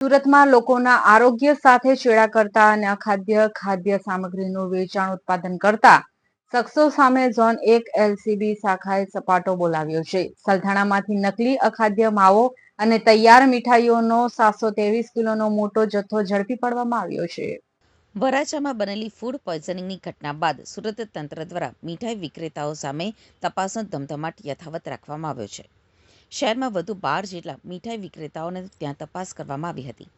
સુરતમાં લોકોના આરોગ્ય સાથે ચેડા કરતા અને અખાદ્ય ખાદ્ય સામગ્રીનું વેચાણ ઉત્પાદન કરતા શખ્સો સામે ઝોન 1 LCB શાખાએ સપાટો બોલાવ્યો છે। સલથાણામાંથી નકલી અખાદ્ય માવો અને તૈયાર મીઠાઈઓનો 723 કિલોનો મોટો જથ્થો ઝડપી પાડવામાં આવ્યો છે। વરાછામાં બનેલી ફૂડ પોઈઝનિંગની ઘટના બાદ સુરત તંત્ર દ્વારા મીઠાઈ વિક્રેતાઓ સામે તપાસનો ધમધમાટ યથાવત રાખવામાં આવ્યો છે। શહેરમાં વધુ 12 જેટલા મીઠાઈ વિક્રેતાઓને ત્યાં તપાસ કરવામાં આવી હતી।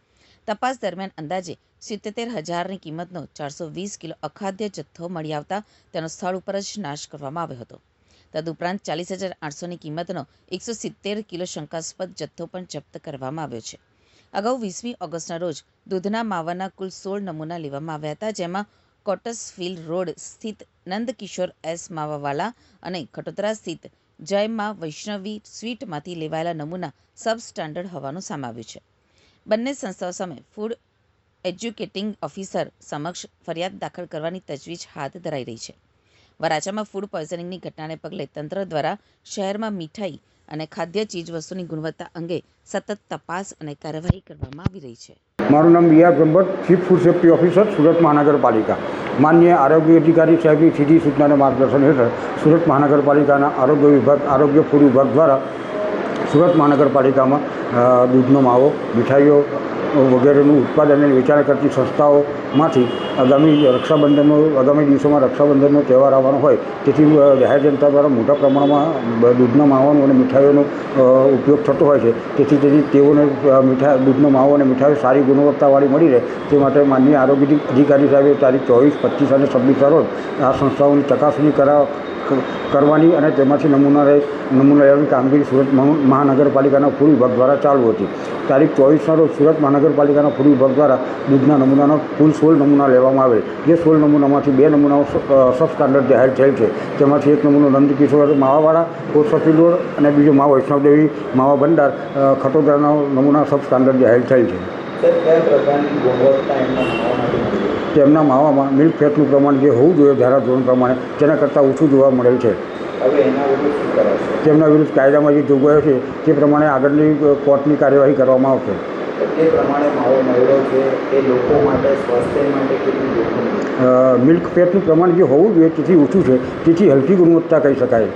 તપાસ દરમિયાન અંદાજે 77,000ની કિંમતનો 420 કિલો અખાદ્ય જથ્થો મળી આવતા તેનો સ્થળ ઉપર જ નાશ કરવામાં આવ્યો હતો। તદુપરાંત 40,800ની કિંમતનો 170 કિલો શંકાસ્પદ જથ્થો પણ જપ્ત કરવામાં આવ્યો છે। અગાઉ 20મી ઓગસ્ટના રોજ દૂધના માવાના કુલ 16 નમૂના લેવામાં આવ્યા હતા, જેમાં કોટસફિલ્ડ રોડ સ્થિત નંદકિશોર એસ માવાવાલા અને ખટોદરા સ્થિત જય મા વૈષ્ણવી સ્વીટમાંથી લેવાયેલા નમૂના સબ સ્ટાન્ડર્ડ હોવાનું સામે આવ્યું છે। બંને સંસ્થાઓ સામે ફૂડ એજ્યુકેટિંગ ઓફિસર સમક્ષ ફરિયાદ દાખલ કરવાની તજવીજ હાથ ધરાઈ રહી છે। વરાછામાં ફૂડ પોઈઝનિંગની ઘટનાને પગલે તંત્ર દ્વારા શહેરમાં મીઠાઈ અને ખાદ્ય ચીજવસ્તુની ગુણવત્તા અંગે સતત તપાસ અને કાર્યવાહી કરવામાં આવી રહી છે। મારું નામ BR Brahmbhatt, chief food safety officer, Surat મહાનગરપાલિકા। માનનીય આરોગ્ય અધિકારી સાહેબની સીધી સૂચના અને માર્ગદર્શન હેઠળ સુરત મહાનગરપાલિકાના આરોગ્ય ફૂડ વિભાગ દ્વારા સુરત મહાનગરપાલિકામાં દૂધનો માવો, મીઠાઈઓ વગેરેનું ઉત્પાદન અને વેચાણ કરતી સંસ્થાઓમાંથી આગામી દિવસોમાં રક્ષાબંધનનો તહેવાર આવવાનો હોય તેથી જાહેર જનતા દ્વારા મોટા પ્રમાણમાં દૂધના માવાનો અને મીઠાઈઓનો ઉપયોગ થતો હોય છે। તેથી તેઓને દૂધનો માવો અને મીઠાઈઓ સારી ગુણવત્તાવાળી મળી રહે તે માટે માનનીય આરોગ્ય અધિકારી સાહેબે તારીખ 24, 25 અને 26 રોજ આ સંસ્થાઓની ચકાસણી કરવાની અને તેમાંથી નમૂના લેવાની કામગીરી સુરત મહાનગરપાલિકાના ફૂડ વિભાગ દ્વારા ચાલુ હતી। તારીખ 24ના રોજ સુરત મહાનગરપાલિકાના ફૂડ વિભાગ દ્વારા દૂધના નમૂનાનો કુલ 16 નમૂના લેવામાં આવેલ, જે 16 નમૂનામાંથી 2 નમૂનાઓ સબ સ્ટાન્ડર્ડ જાહેર થયેલ છે। તેમાંથી એક નમૂનો નંદકિશોર માવાવાળા કોટસફિલ્ડ રોડ અને બીજો મા વૈષ્ણવદેવી માવા ભંડાર ખટોદરાનો નમૂના સબ સ્ટાન્ડર્ડ જાહેર થયેલ છે। તેમના માવામાં મિલ્ક ફેટનું પ્રમાણ જે હોવું જોઈએ ધારાધોરણ પ્રમાણે તેના કરતાં ઓછું જોવા મળેલ છે। તેમના વિરુદ્ધ કાયદામાં જે જોગવાઈઓ છે તે પ્રમાણે આગળની કોર્ટની કાર્યવાહી કરવામાં આવશે। તે પ્રમાણે માવો મળ્યો છે એ લોકો માટે સ્વાસ્થ્ય માટે કેટલું જોખમ? મિલ્ક ફેટનું પ્રમાણ જે હોવું જોઈએ તેથી ઓછું છે, તેથી હલકી ગુણવત્તા કહી શકાય।